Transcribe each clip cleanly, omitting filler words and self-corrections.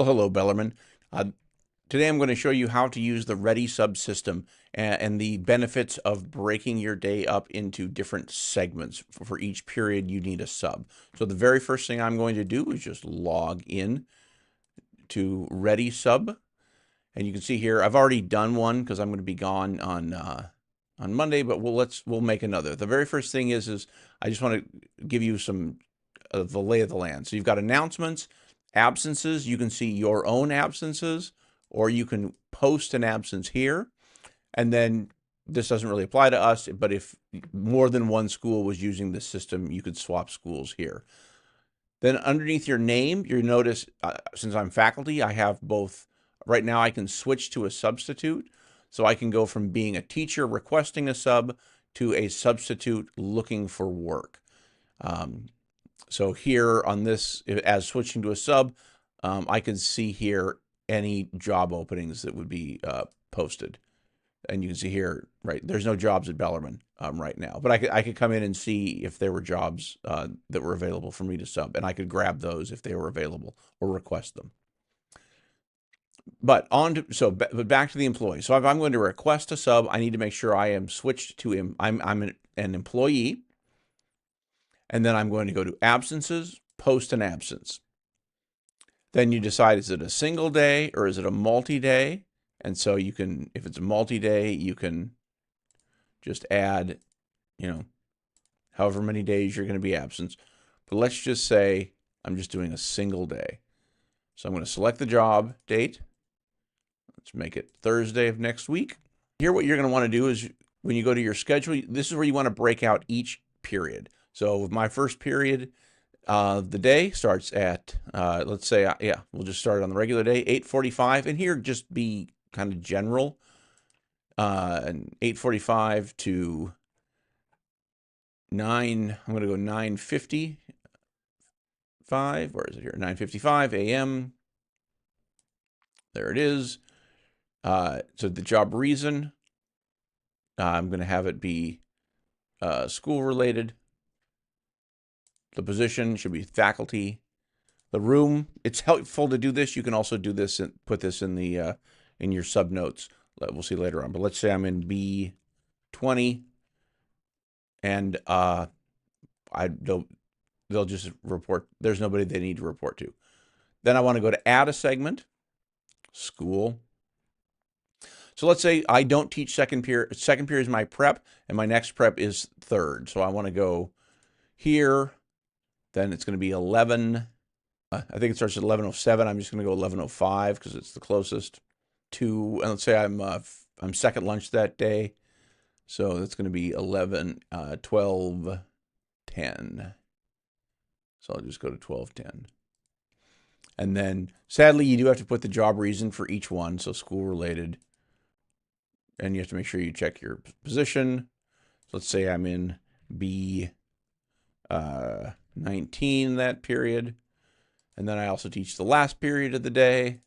Well, hello, Bellerman. Uh, Today I'm going to show you how to use the Ready subsystem and the benefits of breaking your day up into different segments. For each period, you need a sub. So the very first thing I'm going to do is just log in to Ready sub. And you can see here, I've already done one because I'm going to be gone on Monday, but we'll make another. The very first thing is I just want to give you some the lay of the land. So you've got announcements, absences. You can see your own absences, or you can post an absence here. And then this doesn't really apply to us, but if more than one school was using this system, you could swap schools here. Then underneath your name, you notice, since I'm faculty, I have both. Right now I can switch to a substitute. So I can go from being a teacher requesting a sub to a substitute looking for work. So here on this, as switching to a sub, I can see here any job openings that would be posted. And you can see here, right, there's no jobs at Bellarmine right now. But I could come in and see if there were jobs that were available for me to sub. And I could grab those if they were available or request them. But but back to the employee. So if I'm going to request a sub, I need to make sure I am switched to him. I'm an employee. And then I'm going to go to absences, post an absence. Then you decide, is it a single day or is it a multi-day? And so you can, if it's a multi-day, you can just add, however many days you're going to be absent. But let's just say I'm just doing a single day. So I'm going to select the job date. Let's make it Thursday of next week. Here, what you're going to want to do is when you go to your schedule, this is where you want to break out each period. So with my first period, the day starts at, let's say, we'll just start on the regular day, 8:45. And here, just be kind of general. And 8:45 to 9, I'm going to go 9:55. Where is it here? 9:55 a.m. There it is. So the job reason, I'm going to have it be school related. The position should be faculty. The room, it's helpful to do this. You can also do this and put this in the in your sub notes. We'll see later on. But let's say I'm in B20, and they'll just report. There's nobody they need to report to. Then I want to go to add a segment, school. So let's say I don't teach second period. Second period is my prep, and my next prep is third. So I want to go here. Then it's going to be 11. I think it starts at 11:07. I'm just going to go 11:05 because it's the closest to. And let's say I'm second lunch that day, so that's going to be 12:10. So I'll just go to 12:10. And then, sadly, you do have to put the job reason for each one, so school related. And you have to make sure you check your position. So let's say I'm in B19 that period. And then I also teach the last period of the day.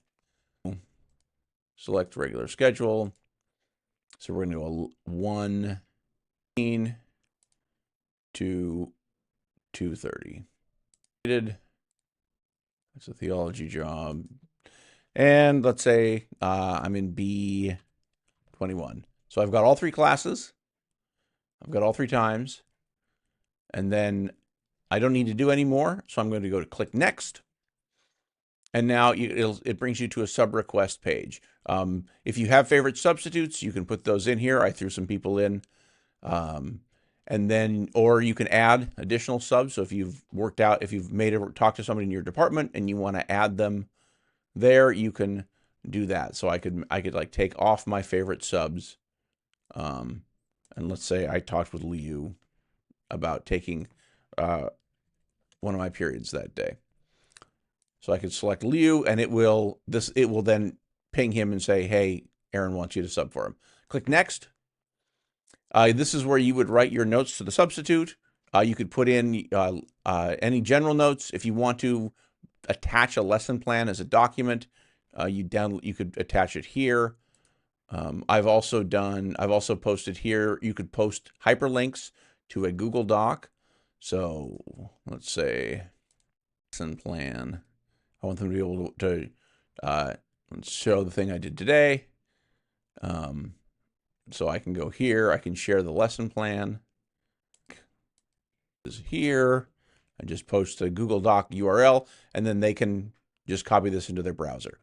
Select regular schedule. So we're going to go 1 to 2:30. It's a theology job. And let's say I'm in B21. So I've got all three classes. I've got all three times. And then I don't need to do any more. So I'm going to go to click next. And now it brings you to a sub request page. If you have favorite substitutes, you can put those in here. I threw some people in. And then, or you can add additional subs. So if you've if you've talked to somebody in your department and you want to add them there, you can do that. So I could like take off my favorite subs. And let's say I talked with Liu about taking one of my periods that day. So I could select Liu, and it will then ping him and say, "Hey, Aaron wants you to sub for him." Click next. This is where you would write your notes to the substitute. You could put in any general notes. If you want to attach a lesson plan as a document, you could attach it here. I've also posted here. You could post hyperlinks to a Google Doc. So let's say lesson plan. I want them to be able Let's show the thing I did today. So I can go here. I can share the lesson plan. Is here. I just post a Google Doc URL, and then they can just copy this into their browser.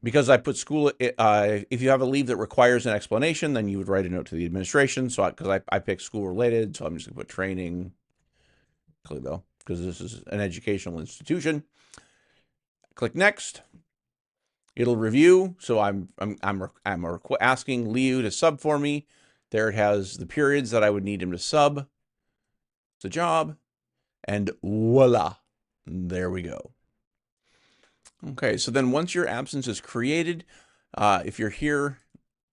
Because I put school, if you have a leave that requires an explanation, then you would write a note to the administration. So because I picked school related, so I'm just gonna put training, though, because this is an educational institution. Click next. It'll review. So I'm asking Liu to sub for me. There it has the periods that I would need him to sub. It's a job, and voila, there we go. Okay, so then once your absence is created, if you're here,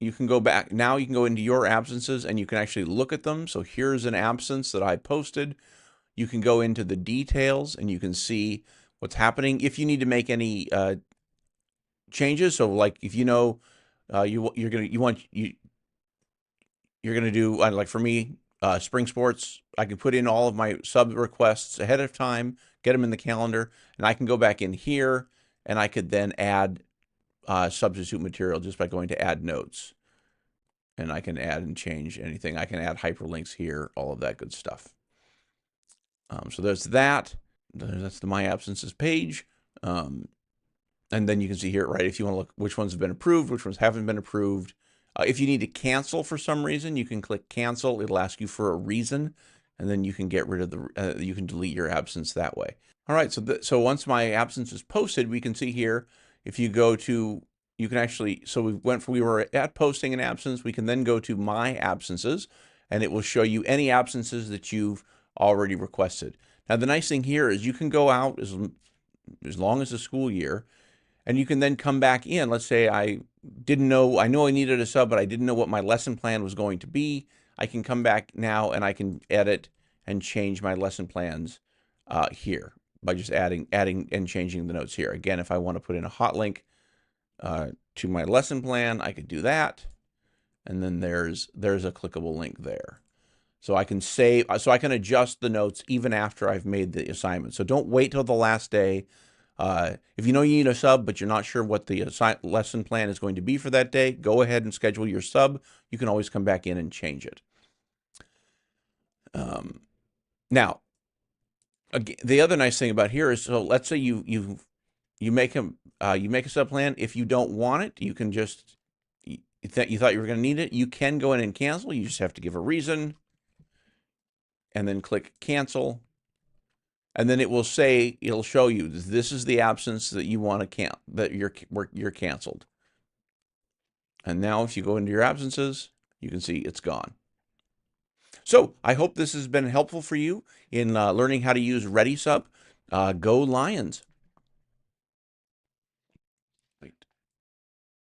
you can go back. Now you can go into your absences and you can actually look at them. So here's an absence that I posted. You can go into the details and you can see what's happening. If you need to make any changes, so like if you know you're gonna do like for me, spring sports, I can put in all of my sub requests ahead of time, get them in the calendar, and I can go back in here and I could then add substitute material just by going to add notes. And I can add and change anything. I can add hyperlinks here, all of that good stuff. So there's that. That's the My Absences page. And then you can see here, right, if you want to look which ones have been approved, which ones haven't been approved. If you need to cancel for some reason, you can click cancel. It'll ask you for a reason, and then you can get rid of the, you can delete your absence that way. All right, so once my absence is posted, we can see here, if you go to, you can actually, so we were at posting an absence, we can then go to My Absences, and it will show you any absences that you've already requested. Now, the nice thing here is you can go out as long as the school year, and you can then come back in. Let's say I know I needed a sub, but I didn't know what my lesson plan was going to be. I can come back now and I can edit and change my lesson plans here by just adding and changing the notes here. Again, if I want to put in a hot link to my lesson plan, I could do that. And then there's a clickable link there. So I can save, so I can adjust the notes even after I've made the assignment. So don't wait till the last day. If you know you need a sub, but you're not sure what the lesson plan is going to be for that day, go ahead and schedule your sub. You can always come back in and change it. Now, again, the other nice thing about here is, so let's say you make a sub plan. If you don't want it, you can just, you thought you were going to need it, you can go in and cancel. You just have to give a reason, and then click cancel. And then it will say, it'll show you this is the absence that you want to that you're canceled. And now if you go into your absences, you can see it's gone. So I hope this has been helpful for you in learning how to use ReadySub. Go Lions.